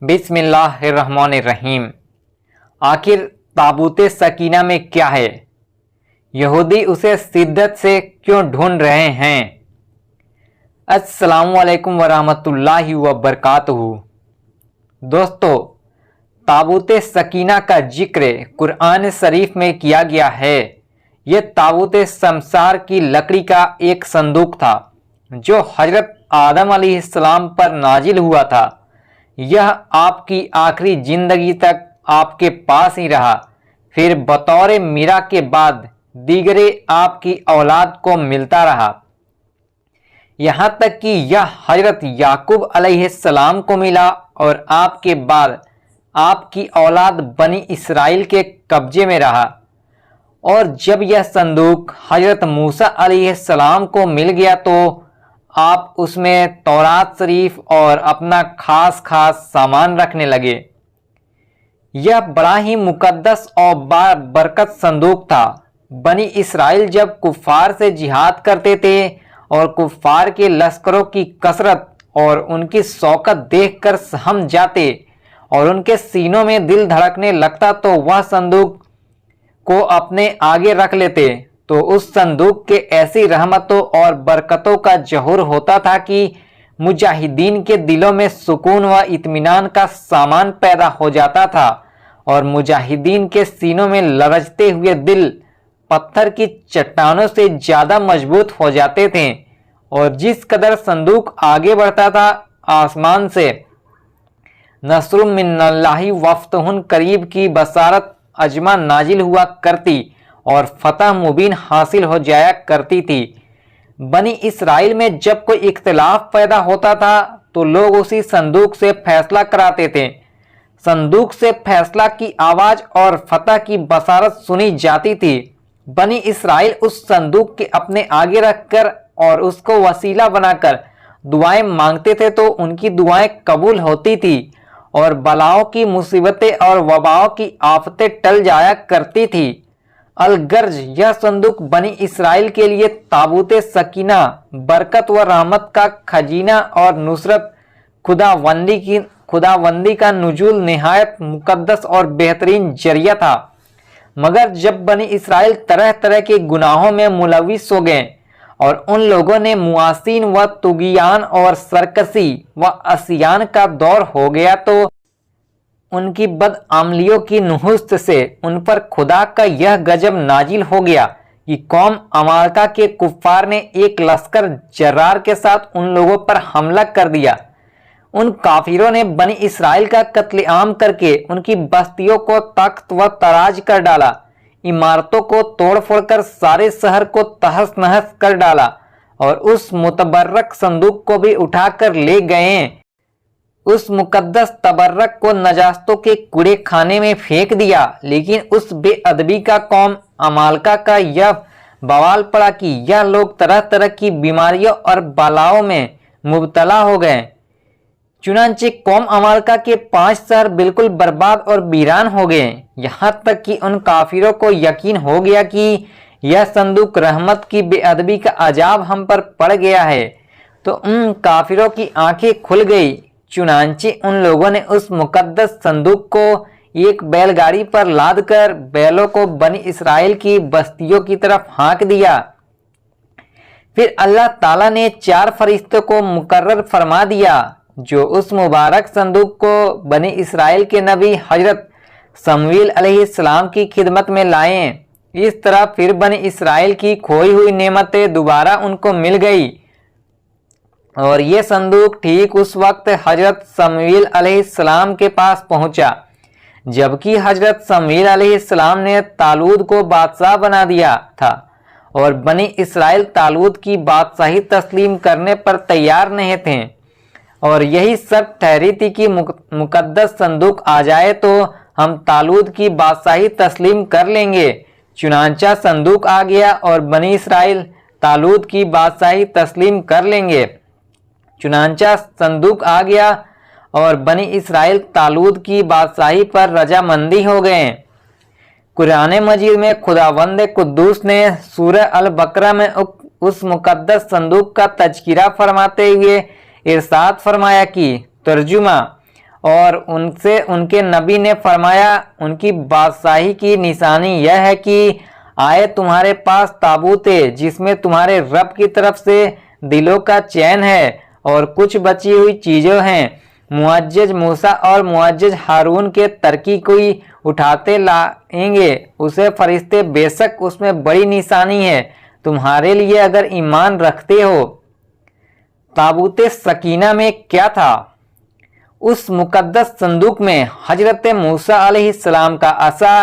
बिस्मिल्लाहिर्रहमानिर्रहीम। आखिर ताबूत सकीना में क्या है? यहूदी उसे शिद्दत से क्यों ढूंढ रहे हैं? अस्सलामु अलैकुम वरहमतुल्लाहि वबरकातुहू। दोस्तों, ताबूत सकीना का जिक्र कुरान शरीफ में किया गया है। यह ताबूत शमशार की लकड़ी का एक संदूक था जो हजरत आदम अलैहिस्सलाम पर नाजिल हुआ था। यह आपकी आखिरी जिंदगी तक आपके पास ही रहा। फिर बतौर मीरा के बाद दीगरे आपकी औलाद को मिलता रहा, यहाँ तक कि यह हजरत याकूब अलैहिस्सलाम को मिला और आपके बाद आपकी औलाद बनी इसराइल के कब्जे में रहा। और जब यह संदूक हजरत मूसा अलैहिस्सलाम को मिल गया तो आप उसमें तौरात शरीफ और अपना खास सामान रखने लगे। यह बड़ा ही मुकद्दस और बरकत संदूक था। बनी इसराइल जब कुफ्फार से जिहाद करते थे और कुफ्फार के लश्करों की कसरत और उनकी शौकत देखकर सहम जाते और उनके सीनों में दिल धड़कने लगता तो वह संदूक को अपने आगे रख लेते तो उस संदूक के ऐसी रहमतों और बरकतों का ज़हूर होता था कि मुजाहिदीन के दिलों में सुकून व इत्मीनान का सामान पैदा हो जाता था और मुजाहिदीन के सीनों में लरजते हुए दिल पत्थर की चट्टानों से ज़्यादा मजबूत हो जाते थे। और जिस कदर संदूक आगे बढ़ता था, आसमान से नस्रुम मिनल्लाहि वफ़्तहुन करीब की बसारत अजमा नाजिल हुआ करती और फतह मुबीन हासिल हो जाया करती थी। बनी इसराइल में जब कोई इख्तिलाफ पैदा होता था तो लोग उसी संदूक से फैसला कराते थे। संदूक से फैसला की आवाज़ और फतह की बसारत सुनी जाती थी। बनी इसराइल उस संदूक के अपने आगे रखकर और उसको वसीला बनाकर दुआएं मांगते थे तो उनकी दुआएं कबूल होती थी और बलाओं की मुसीबतें और वबाओं की आफतें टल जाया करती थी। अलगर्ज यह संदूक बनी इसराइल के लिए ताबूत सकीना, बरकत व रहमत का खजीना और नुसरत खुदावंदी का नुजूल निहायत मुकद्दस और बेहतरीन जरिया था। मगर जब बनी इसराइल तरह तरह के गुनाहों में मुलविस हो गए और उन लोगों ने मुआसिन व तुगियान और सरकसी व असियान का दौर हो गया तो उनकी बदआमलियों की नुहुस्त से उन पर खुदा का यह गजब नाजिल हो गया कि कौम अमालका के कुफ्फार ने एक लश्कर जर्रार के साथ उन लोगों पर हमला कर दिया। उन काफिरों ने बनी इसराइल का कत्लेआम करके उनकी बस्तियों को तख्त व तराज कर डाला, इमारतों को तोड़ फोड़ कर सारे शहर को तहस नहस कर डाला और उस मुतबर्रक संदूक को भी उठाकर ले गए। उस मुकद्दस तबर्रक को नजास्तों के कूड़े खाने में फेंक दिया। लेकिन उस बेअदबी का कौम अमालका का यह बवाल पड़ा कि यह लोग तरह तरह की बीमारियों और बलाओं में मुब्तला हो गए। चुनांचे कौम अमालका के 5 शहर बिल्कुल बर्बाद और वीरान हो गए। यहाँ तक कि उन काफिरों को यकीन हो गया कि यह संदूक रहमत की बेअदबी का अजाब हम पर पड़ गया है। तो उन काफिरों की आंखें खुल गई। चुनांचे उन लोगों ने उस मुकद्दस संदूक को एक बैलगाड़ी पर लादकर बैलों को बनी इसराइल की बस्तियों की तरफ हाँक दिया। फिर अल्लाह ताला ने 4 फरिश्तों को मुकर्रर फरमा दिया जो उस मुबारक संदूक को बनी इसराइल के नबी हजरत शमूएल अलैहिस्सलाम की खिदमत में लाए। इस तरह फिर बनी इसराइल की खोई हुई नेमतें दोबारा उनको मिल गई और ये संदूक ठीक उस वक्त हजरत शमूएल अलैहिस्सलाम के पास पहुंचा जबकि हजरत शमूएल अलैहिस्सलाम ने तालूद को बादशाह बना दिया था और बनी इसराइल तालूद की बादशाही तस्लीम करने पर तैयार नहीं थे। और यही सब ठहरी थी कि मुकद्दस संदूक आ जाए तो हम तालूद की बादशाही तस्लीम कर लेंगे। चुनांचा संदूक आ गया और बनी इसराइल तालूद की बादशाही तस्लीम कर लेंगे। चुनांचा संदूक आ गया और बनी इसराइल तालूद की बादशाही पर रजामंदी हो गए। कुरान मजीद में खुदावंद कुद्दूस ने सूरह अल बकरा में उस मुकद्दस संदूक का तज़किरा फरमाते हुए इरशाद फरमाया कि तर्जुमा और उनसे उनके नबी ने फरमाया, उनकी बादशाही की निशानी यह है कि आए तुम्हारे पास ताबूत है जिसमें तुम्हारे रब की तरफ से दिलों का चैन है और कुछ बची हुई चीज़ें हैं। मुअज्जज मूसा और मुअज्जज हारून के तरकी कोई उठाते लाएंगे उसे फरिश्ते, बेशक उसमें बड़ी निशानी है तुम्हारे लिए अगर ईमान रखते हो। ताबूत सकीना में क्या था? उस मुकद्दस संदूक में हजरत मूसा अलैहिस्सलाम का असा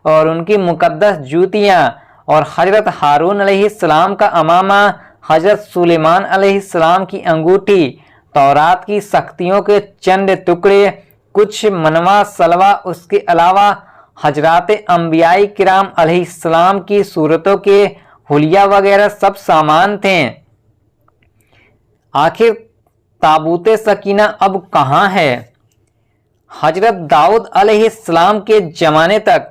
और उनकी मुकद्दस जूतियाँ और हजरत हारून अलैहिस्सलाम का अमामा, हजरत सुलेमान अलैहिस्सलाम की अंगूठी, तौरात की सख्तियों के चंद टुकड़े, कुछ मनवा सलवा, उसके अलावा हजरात अंबियाई किराम अलैहिस्सलाम की सूरतों के हुलिया वगैरह सब सामान थे। आखिर ताबूत सकीना अब कहाँ है? हजरत दाऊद अलैहिस्सलाम के ज़माने तक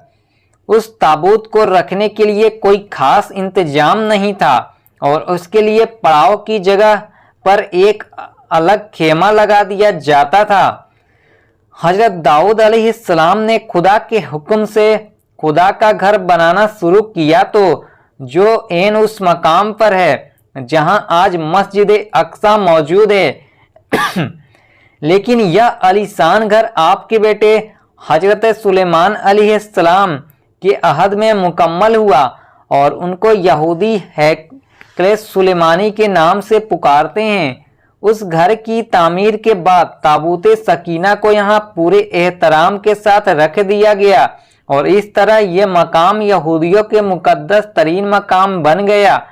उस ताबूत को रखने के लिए कोई खास इंतजाम नहीं था और उसके लिए पड़ाव की जगह पर एक अलग खेमा लगा दिया जाता था। हजरत दाऊद अलैहिस्सलाम ने खुदा के हुक्म से खुदा का घर बनाना शुरू किया तो जो ऐन उस मकाम पर है जहां आज मस्जिद अक्सा मौजूद है। लेकिन यह आलीशान घर आपके बेटे हजरत सुलेमान अलैहिस्सलाम के अहद में मुकम्मल हुआ और उनको यहूदी हैकल सुलेमानी के नाम से पुकारते हैं। उस घर की तामीर के बाद ताबूत सकीना को यहाँ पूरे एहतराम के साथ रख दिया गया और इस तरह ये मकाम यहूदियों के मुकद्दस तरीन मकाम बन गया।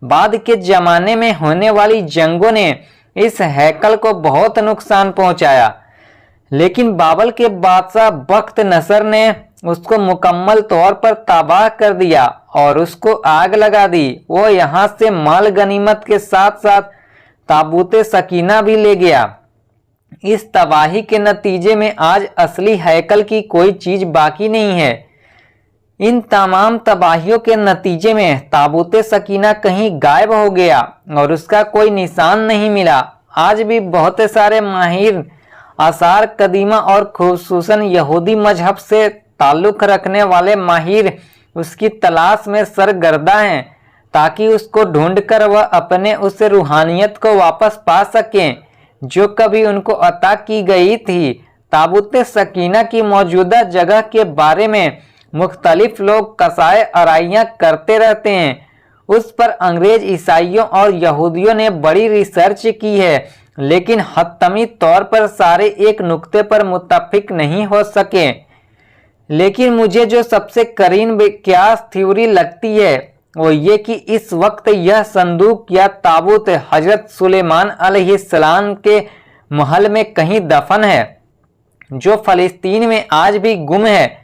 बाद के ज़माने में होने वाली जंगों ने इस हैकल को बहुत नुकसान पहुंचाया, लेकिन बाबल के बादशाह बख्त नसर ने उसको मुकम्मल तौर पर तबाह कर दिया और उसको आग लगा दी। वो यहाँ से माल गनीमत के साथ साथ ताबूत सकीना भी ले गया। इस तबाही के नतीजे में आज असली हैकल की कोई चीज़ बाकी नहीं है। इन तमाम तबाहियों के नतीजे में ताबूत सकीना कहीं गायब हो गया और उसका कोई निशान नहीं मिला। आज भी बहुत सारे माहिर आसार कदीमा और खुसूसन यहूदी मजहब से ताल्लुक़ रखने वाले माहिर उसकी तलाश में सरगर्दा हैं ताकि उसको ढूंढकर वह अपने उस रूहानियत को वापस पा सकें जो कभी उनको अता की गई थी। ताबूत सकीना की मौजूदा जगह के बारे में मुख्तलिफ लोग कसाए आराइयाँ करते रहते हैं। उस पर अंग्रेज, ईसाइयों और यहूदियों ने बड़ी रिसर्च की है, लेकिन हतमी तौर पर सारे एक नुक्ते पर मुत्तफिक नहीं हो सके। लेकिन मुझे जो सबसे करीन विक्यास थ्योरी लगती है वो ये कि इस वक्त यह संदूक या ताबूत हजरत सुलेमान अलैहिस्सलाम के महल में कहीं दफन है, जो फ़लस्तीन में आज भी गुम है,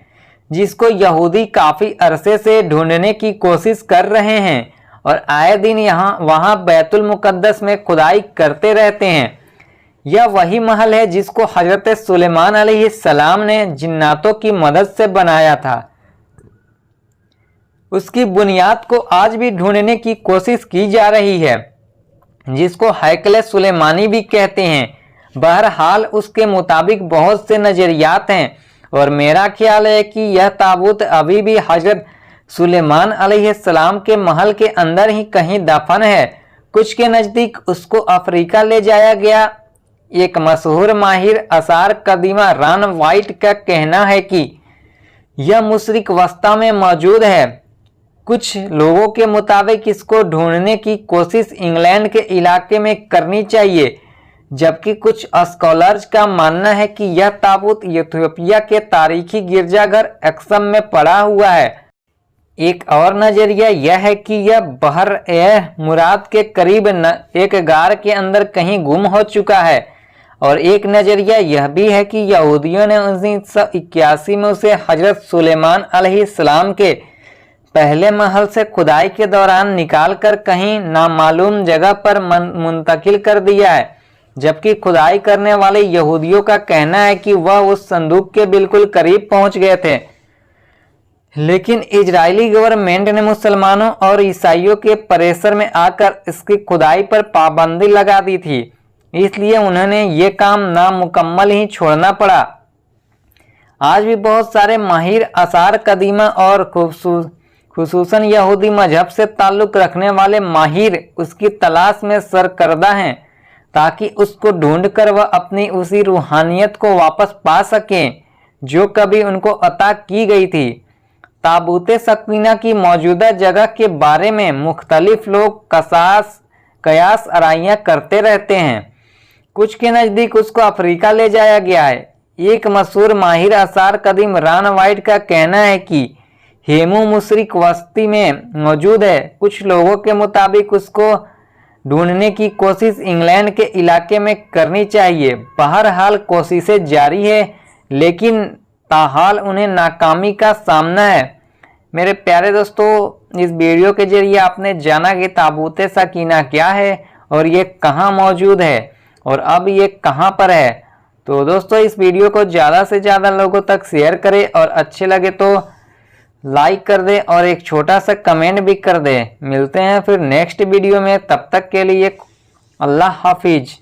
जिसको यहूदी काफ़ी अरसे से ढूंढने की कोशिश कर रहे हैं और आए दिन वहाँ बैतुल मुक़द्दस में खुदाई करते रहते हैं। यह वही महल है जिसको हजरत सुलेमान अलैहिस्सलाम ने जिन्नातों की मदद से बनाया था। उसकी बुनियाद को आज भी ढूंढने की कोशिश की जा रही है, जिसको हैकल सुलेमानी भी कहते हैं। बहरहाल उसके मुताबिक बहुत से नज़रियात हैं और मेरा ख्याल है कि यह ताबूत अभी भी हजरत सुलेमान अलैहिस्सलाम के महल के अंदर ही कहीं दफन है। कुछ के नज़दीक उसको अफ्रीका ले जाया गया। एक मशहूर माहिर आसार कदीमा रॉन वाइट का कहना है कि यह मुशरिक वस्ता में मौजूद है। कुछ लोगों के मुताबिक इसको ढूंढने की कोशिश इंग्लैंड के इलाके में करनी चाहिए, जबकि कुछ स्कॉलर्स का मानना है कि यह ताबूत इथियोपिया के तारीखी गिरजाघर एक्सम में पड़ा हुआ है। एक और नज़रिया यह है कि यह बहर ए मुराद के करीब एक गार के अंदर कहीं गुम हो चुका है और एक नज़रिया यह भी है कि यहूदियों ने 1981 में उसे हजरत सुलेमान अलैहिस्सलाम के पहले महल से खुदाई के दौरान निकालकर कहीं नामालूम जगह पर मुंतकिल कर दिया है, जबकि खुदाई करने वाले यहूदियों का कहना है कि वह उस संदूक के बिल्कुल करीब पहुंच गए थे। लेकिन इजरायली गवर्नमेंट ने मुसलमानों और ईसाइयों के प्रेशर में आकर इसकी खुदाई पर पाबंदी लगा दी थी। इसलिए उन्होंने ये काम नामुकम्मल ही छोड़ना पड़ा। आज भी बहुत सारे माहिर आसार कदीमा और खुसूसन यहूदी मजहब से ताल्लुक़ रखने वाले माहिर उसकी तलाश में सरकर्दा हैं ताकि उसको ढूंढकर वह अपनी उसी रूहानियत को वापस पा सकें जो कभी उनको अता की गई थी। ताबूते सकीना की मौजूदा जगह के बारे में मुख्तलिफ लोग कयास आराइयाँ करते रहते हैं। कुछ के नज़दीक उसको अफ्रीका ले जाया गया है। एक मशहूर माहिर आसार कदीम रॉन वाइट का कहना है कि हेमू मुशरिक वस्ती में मौजूद है। कुछ लोगों के मुताबिक उसको ढूंढने की कोशिश इंग्लैंड के इलाके में करनी चाहिए। बहरहाल कोशिशें जारी है, लेकिन ताहाल उन्हें नाकामी का सामना है। मेरे प्यारे दोस्तों, इस वीडियो के जरिए आपने जाना कि ताबूते सकीना क्या है और ये कहाँ मौजूद है और अब ये कहाँ पर है। तो दोस्तों, इस वीडियो को ज़्यादा से ज़्यादा लोगों तक शेयर करें और अच्छे लगे तो लाइक कर दें और एक छोटा सा कमेंट भी कर दें। मिलते हैं फिर नेक्स्ट वीडियो में, तब तक के लिए अल्लाह हाफिज।